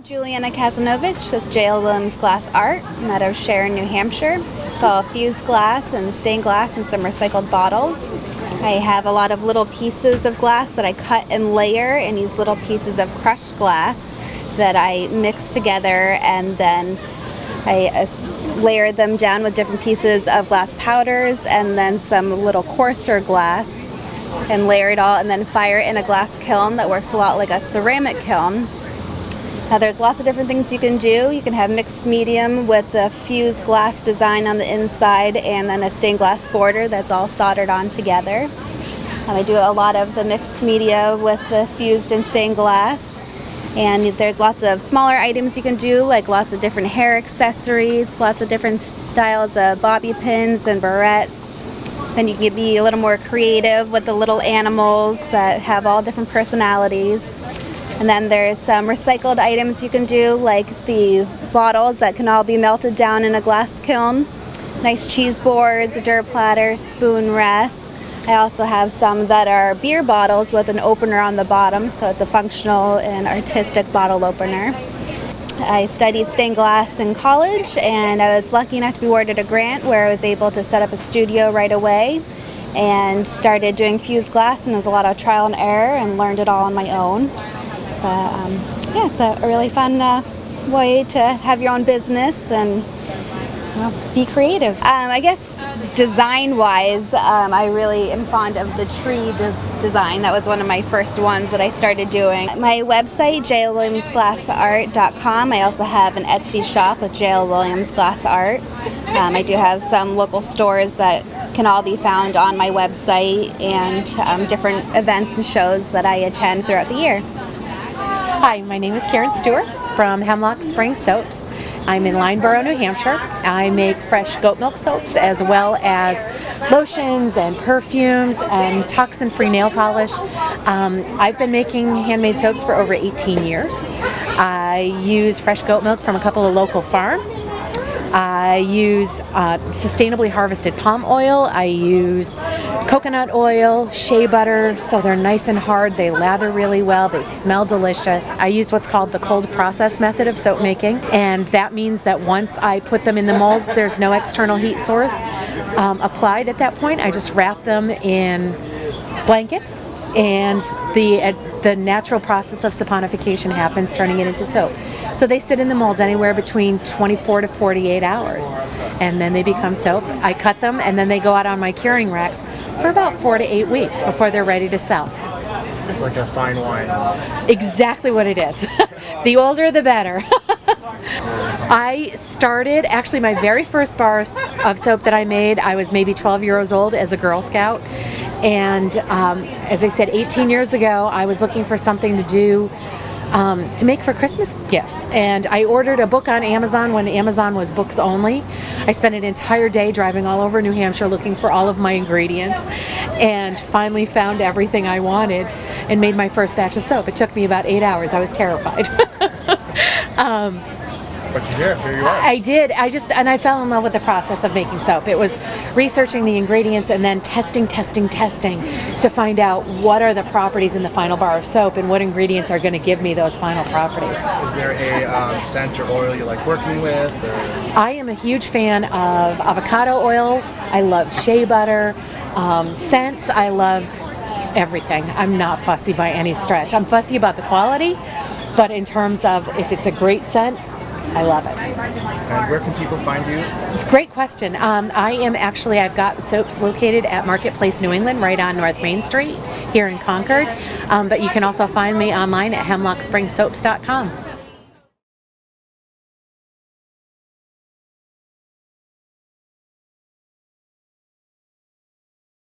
Juliana Kazanovich with J.L. Williams Glass Art. I'm out of Sharon, New Hampshire. It's all fused glass and stained glass and some recycled bottles. I have a lot of little pieces of glass that I cut and layer, and use little pieces of crushed glass that I mix together, and then I layer them down with different pieces of glass powders and then some little coarser glass, and layer it all and then fire it in a glass kiln that works a lot like a ceramic kiln. Now there's lots of different things you can do. You can have mixed medium with the fused glass design on the inside and then a stained glass border that's all soldered on together. I do a lot of the mixed media with the fused and stained glass. And there's lots of smaller items you can do, like lots of different hair accessories, lots of different styles of bobby pins and barrettes. Then you can be a little more creative with the little animals that have all different personalities. And then there's some recycled items you can do, like the bottles that can all be melted down in a glass kiln. Nice cheese boards, a dirt platter, spoon rest. I also have some that are beer bottles with an opener on the bottom, so it's a functional and artistic bottle opener. I studied stained glass in college, and I was lucky enough to be awarded a grant where I was able to set up a studio right away and started doing fused glass, and it was a lot of trial and error, and learned it all on my own. Yeah, it's a really fun way to have your own business and be creative. I guess design-wise, I really am fond of the tree design. That was one of my first ones that I started doing. My website, jlwilliamsglassart.com. I also have an Etsy shop with J.L. Williams Glass Art. I do have some local stores that can all be found on my website, and different events and shows that I attend throughout the year. Hi, my name is Karen Stewart from Hemlock Spring Soaps. I'm in Lineborough, New Hampshire. I make fresh goat milk soaps as well as lotions and perfumes and toxin-free nail polish. I've been making handmade soaps for over 18 years. I use fresh goat milk from a couple of local farms. I use sustainably harvested palm oil. I use coconut oil, shea butter, so they're nice and hard. They lather really well. They smell delicious. I use what's called the cold process method of soap making, and that means that once I put them in the molds, there's no external heat source applied at that point. I just wrap them in blankets, and the natural process of saponification happens, turning it into soap. So they sit in the molds anywhere between 24 to 48 hours, and then they become soap. I cut them, and then they go out on my curing racks for about 4 to 8 weeks before they're ready to sell. It's like a fine wine. Exactly what it is. The older, the better. I started, actually my very first bar of soap that I made, I was maybe 12 years old as a Girl Scout. And as I said, 18 years ago, I was looking for something to do to make for Christmas gifts. And I ordered a book on Amazon when Amazon was books only. I spent an entire day driving all over New Hampshire looking for all of my ingredients, and finally found everything I wanted and made my first batch of soap. It took me about 8 hours. I was terrified. But here you are. I did. And I fell in love with the process of making soap. It was researching the ingredients and then testing to find out what are the properties in the final bar of soap and what ingredients are going to give me those final properties. Is there a scent or oil you like working with? Or? I am a huge fan of avocado oil. I love shea butter. Scents, I love everything. I'm not fussy by any stretch. I'm fussy about the quality, but in terms of if it's a great scent, I love it. And where can people find you? Great question. I've got soaps located at Marketplace New England right on North Main Street here in Concord. But you can also find me online at hemlockspringsoaps.com.